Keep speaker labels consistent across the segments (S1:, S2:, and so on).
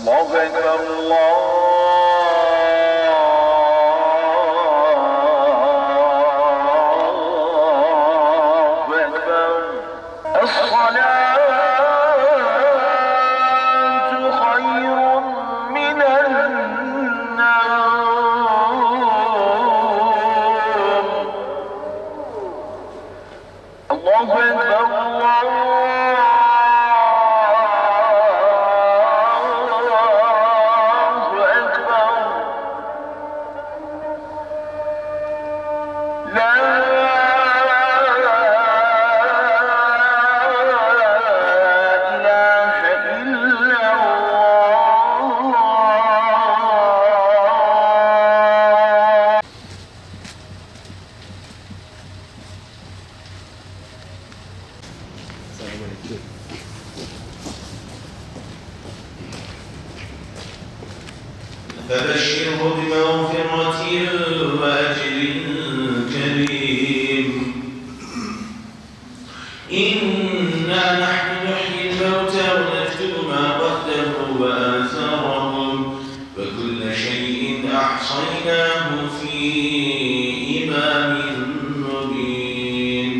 S1: الله أكبر الله أكبر الصلاة خير من النوم الله أكبر الله
S2: فبشره بمغفرة وأجر كريم. إنا نحن نحيي الموتى ونكتب ما قدموا وآثارهم وكل شيء أحصيناه في إمام مبين.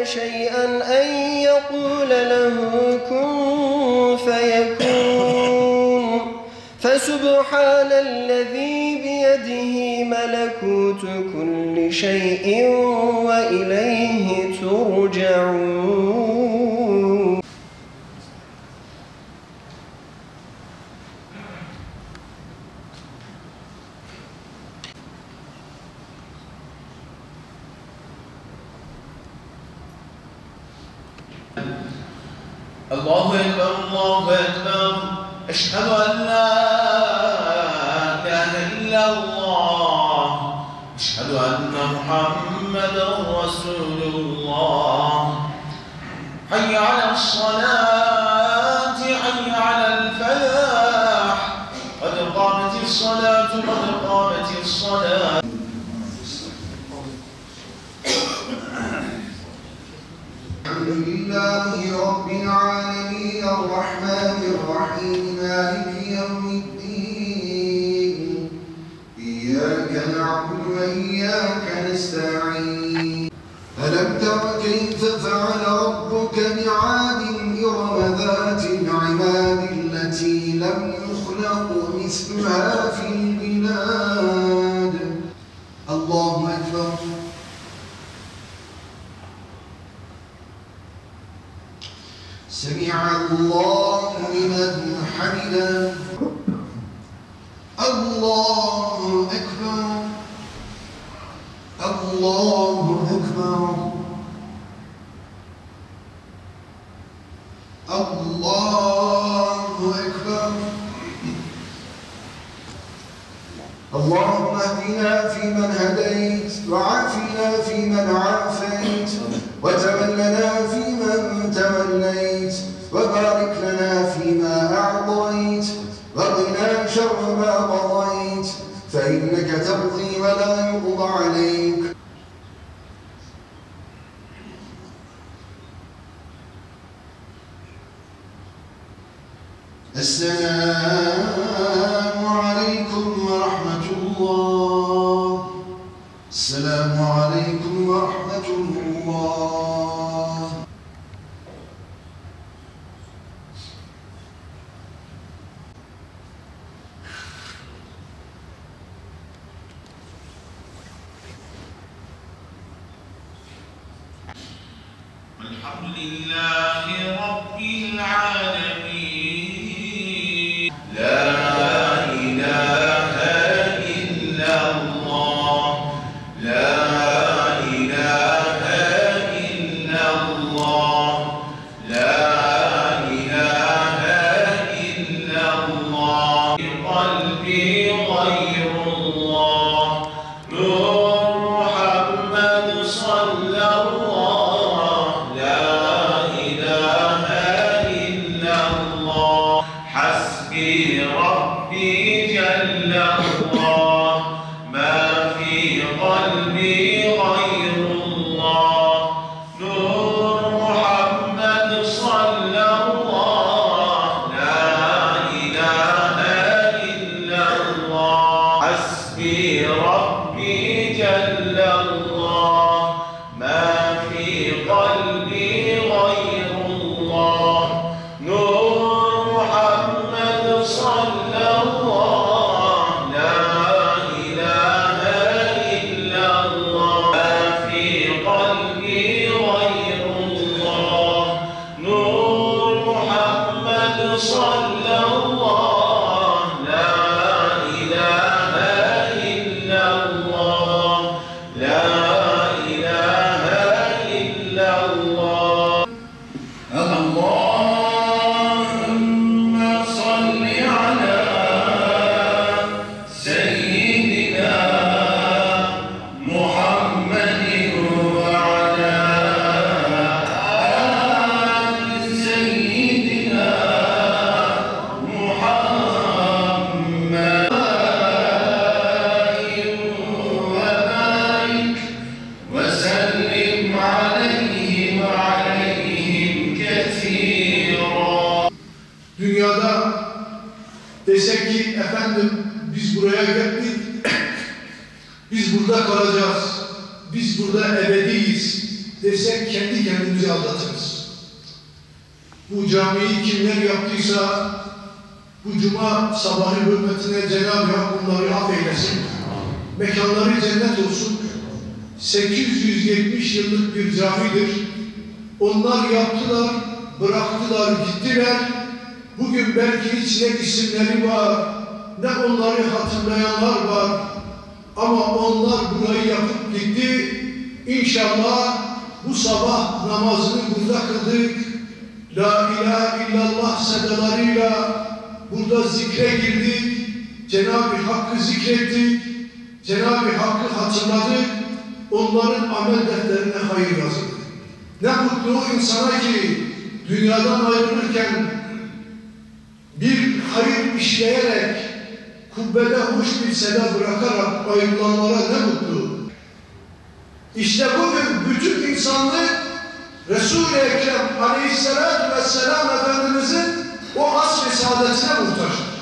S3: شيئا أن يقول له كن فيكون فسبحان الذي بيده ملكوت كل شيء وإليه ترجعون.
S2: الله أكبر الله أكبر أشهد أن لا إله إلا الله أشهد أن محمدا رسول الله. حي على الصلاة حي على الفلاح قد قامت الصلاة قد قامت الصلاة.
S4: الحمد لله رب العالمين الرحمن الرحيم مالك يوم الدين إياك نعبد وإياك نستعين. ألم تر كيف فعل ربك بعاد إرم ذات العماد التي لم يخلق مثلها في البلاد. الله أكبر. سمع الله لمن حمده. الله أكبر الله أكبر الله أكبر. اللهم اهدنا فيمن هديت وعافنا فيمن عافيت وتولنا فيمن توليت وبارك لنا فيما أعطيت وقنا شر ما قضيت فإنك تقضي
S2: Elhamdülillahi Rabbil alemin. La ilahe illallah. La ilahe illallah. La ilahe illallah. Kalbi gayrullah. Nur Muhammed sallallahu. La ilahe illallah. Hasbi Rabbi cellallah. Ma fi qalbi gayrullah. Nur Muhammed sallallahu. La ilahe illallah. Hasbi Rabbi cellallah. Ma fi qalbi gayrullah. Nur Muhammed sallallahu. La ilahe illallah. Ma fi qalbi gayrullah. Nur Muhammed sallallahu. La ilahe illallah. La ilahe illallah. Allahümme salli ala seyyidina Muhammedin ve ala ali seyyidina Muhammed ve barik ve sellim aleyhi ve aleyhim kethira.
S5: Dünyada desek ki efendim biz buraya geldik, biz burada kalacağız, biz burada ebediyiz desek kendi kendimizi aldatırız. Bu camiyi kimler yaptıysa bu cuma sabahı hürmetine Cenab-ı Hak onları affeylesin. Mekanları cennet olsun. 870 yıllık bir camidir. Onlar yaptılar, bıraktılar, gittiler. Bugün belki hiç ne isimleri var, ne onları hatırlayanlar var. Ama onlar burayı yapıp gitti. İnşallah bu sabah namazını burada kıldık. La ilahe illallah sedalarıyla burada zikre girdik. Cenab-ı Hakk'ı zikrettik. Cenab-ı Hakk'ı hatırladık. Onların amel defterine hayır yazıldı. Ne mutlu o insana ki dünyadan ayrılırken bir hayır işleyerek kubbede hoş bir seda bırakarak ayrılanlara ne mutlu. İşte bugün bütün insanlık Resul-i Ekrem aleyhissalatu vesselam Efendimizin o asr-ı saadetine muhtaçtır.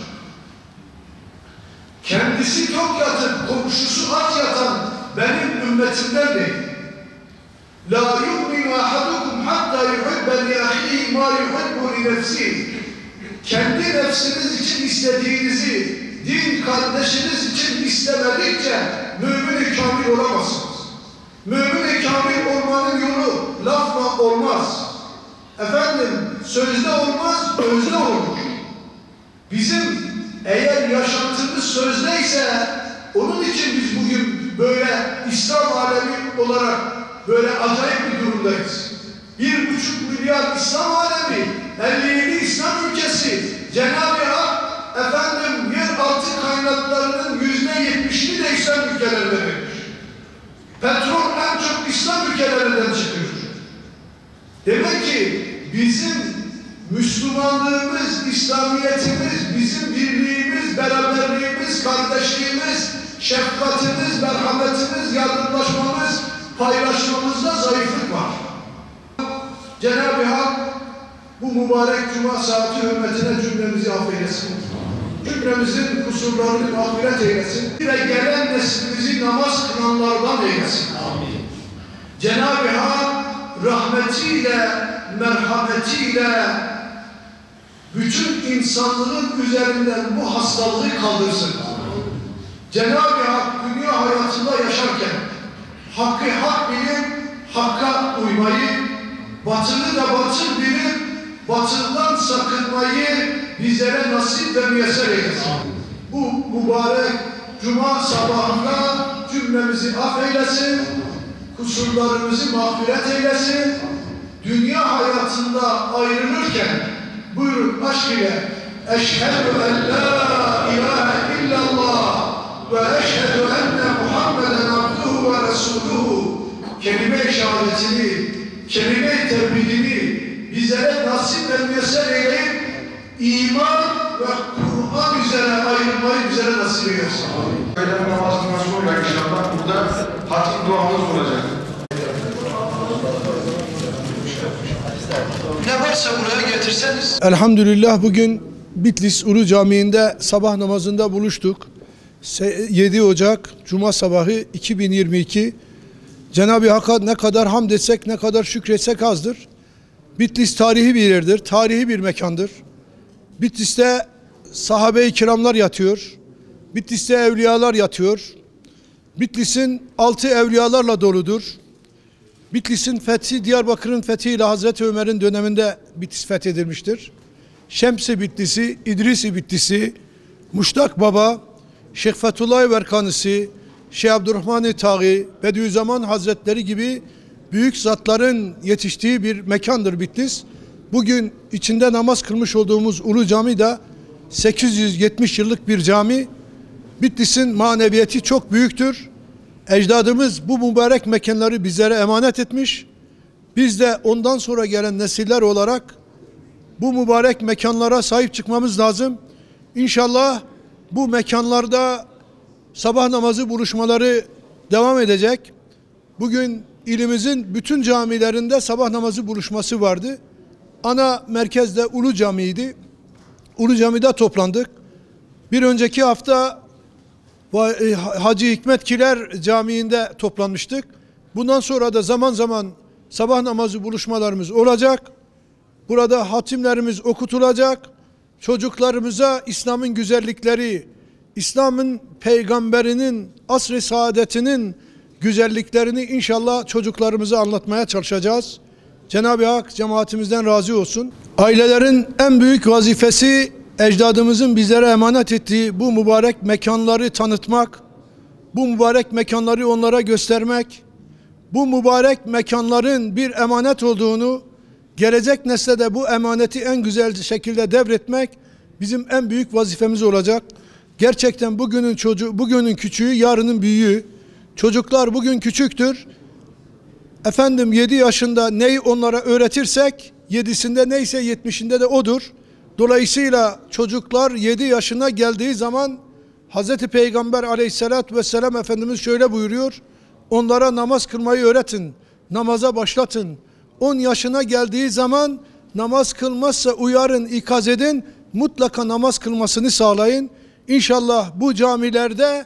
S5: Kendisi tok yatıp komşusu aç yatan benim ümmetimden değil. La yu'minu ahadukum hatta yuhibbe li ahihi ma yuhibbu li nefsihi. Kendi nefsiniz için istediğinizi din kardeşiniz için istemedikçe mümin-i kamil olamazsınız. Mümin-i kamil olmanın yolu lafla olmaz. Efendim sözde olmaz, özde olur. Bizim eğer yaşantımız sözdeyse onun için biz bugün böyle İslam alemi olarak böyle acayip bir durumdayız. 1,5 milyar İslam alemi, 57 İslam ülkesi, Cenab-ı Hak efendim yeraltı kaynaklarının %70'ini de İslam ülkelerinde vermiş. Petrol en çok İslam ülkelerinden çıkıyor. Demek ki bizim Müslümanlığımız, İslamiyetimiz, bizim birliğimiz, beraberliğimiz, kardeşliğimiz, şefkatimiz, merhametimiz, yardımlaşmamız, paylaşmamızda zayıflık var. Cenab-ı Hak bu mübarek cuma saati hürmetine cümlemizi affeylesin. Cümlemizin kusurlarını mağfiret eylesin. Ve gelen neslimizi namaz kılanlardan eylesin. Cenab-ı Hak rahmetiyle, merhametiyle bütün insanlığın üzerinden bu hastalığı kaldırsın. Cenab-ı Hak dünya hayatında yaşarken hakkı hak bilip hakka uymayı, batılı da batıl bilip batıldan sakınmayı bizlere nasip ve müyesser eylesin. Bu mübarek Cuma sabahında cümlemizi affeylesin, kusurlarımızı mağfiret eylesin. Dünya hayatında ayrılırken buyurun aşk ile eşhedü en la ilahe illallah ve eşhedü enne Muhammeden abduhu ve resuluhu kelime-i şehadetini, kelime-i tevhidini bizlere nasip ve müyesser eyleyip iman ve Kur'an üzere ayrılmayı bizlere nasip eylesin.
S6: Öğlen namazından sonra inşallah burada hatim duamız olacak.
S5: Ne varsa buraya getirseniz.
S7: Elhamdülillah bugün Bitlis Ulu Camii'nde sabah namazında buluştuk. 7 Ocak Cuma sabahı 2022. Cenab-ı Hakk'a ne kadar hamd etsek, ne kadar şükretsek azdır. Bitlis tarihi bir yerdir, tarihi bir mekandır. Bitlis'te sahabe-i kiramlar yatıyor. Bitlis'te evliyalar yatıyor. Bitlis'in altı evliyalarla doludur. Bitlis'in fethi, Diyarbakır'ın fethiyle Hazreti Ömer'in döneminde Bitlis fethedilmiştir. Şems-i Bitlis'i, İdris-i Bitlis'i, Muştak Baba, Şeyh Fethullah Verkanisi, Şeyh Abdurrahman-ı Taği, Bediüzzaman Hazretleri gibi büyük zatların yetiştiği bir mekandır Bitlis. Bugün içinde namaz kılmış olduğumuz Ulu Cami de 870 yıllık bir cami. Bitlis'in maneviyeti çok büyüktür. Ecdadımız bu mübarek mekanları bizlere emanet etmiş. Biz de ondan sonra gelen nesiller olarak bu mübarek mekanlara sahip çıkmamız lazım. İnşallah bu mekanlarda sabah namazı buluşmaları devam edecek. Bugün ilimizin bütün camilerinde sabah namazı buluşması vardı. Ana merkezde Ulu Cami'ydi. Ulu Cami'de toplandık. Bir önceki hafta Hacı Hikmetkiler Camii'nde toplanmıştık. Bundan sonra da zaman zaman sabah namazı buluşmalarımız olacak. Burada hatimlerimiz okutulacak. Çocuklarımıza İslam'ın güzellikleri, İslam'ın peygamberinin asr-ı saadetinin güzelliklerini inşallah çocuklarımıza anlatmaya çalışacağız. Cenab-ı Hak cemaatimizden razı olsun. Ailelerin en büyük vazifesi ecdadımızın bizlere emanet ettiği bu mübarek mekanları tanıtmak, bu mübarek mekanları onlara göstermek, bu mübarek mekanların bir emanet olduğunu, gelecek nesle de bu emaneti en güzel şekilde devretmek bizim en büyük vazifemiz olacak. Gerçekten bugünün çocuğu, bugünün küçüğü, yarının büyüğü. Çocuklar bugün küçüktür. 7 yaşında neyi onlara öğretirsek 7'sinde neyse 70'inde de odur. Dolayısıyla çocuklar 7 yaşına geldiği zaman Hazreti Peygamber aleyhissalatü vesselam Efendimiz şöyle buyuruyor. Onlara namaz kılmayı öğretin, namaza başlatın. 10 yaşına geldiği zaman namaz kılmazsa uyarın, ikaz edin, mutlaka namaz kılmasını sağlayın. İnşallah bu camilerde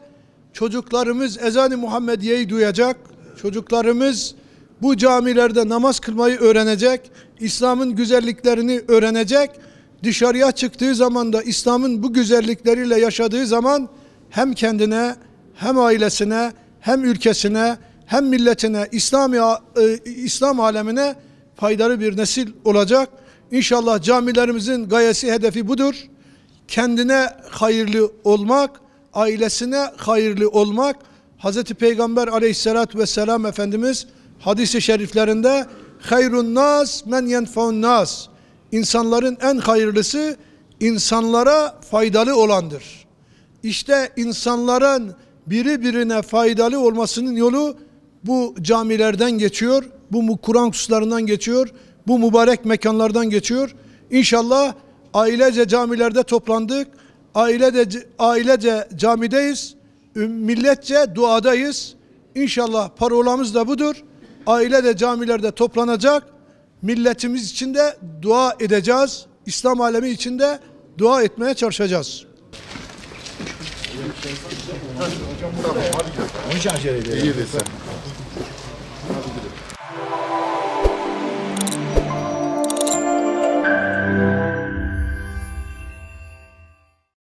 S7: çocuklarımız ezan-ı Muhammediye'yi duyacak. Çocuklarımız bu camilerde namaz kılmayı öğrenecek. İslam'ın güzelliklerini öğrenecek. Dışarıya çıktığı zaman da İslam'ın bu güzellikleriyle yaşadığı zaman hem kendine, hem ailesine, hem ülkesine, hem milletine, İslam alemine faydalı bir nesil olacak. İnşallah camilerimizin gayesi, hedefi budur. Kendine hayırlı olmak, ailesine hayırlı olmak. Hazreti Peygamber aleyhissalatü vesselam Efendimiz hadis-i şeriflerinde hayrun nas men yenfaun nas. İnsanların en hayırlısı insanlara faydalı olandır. İşte insanların birbirine faydalı olmasının yolu bu camilerden geçiyor. Bu Kur'an kurslarından geçiyor. Bu mübarek mekanlardan geçiyor. İnşallah ailece camilerde toplandık. Ailece camideyiz. Milletçe duadayız. İnşallah parolamız da budur. Aile de camilerde toplanacak. Milletimiz için de dua edeceğiz. İslam alemi için de dua etmeye çalışacağız.
S6: İyi de sen.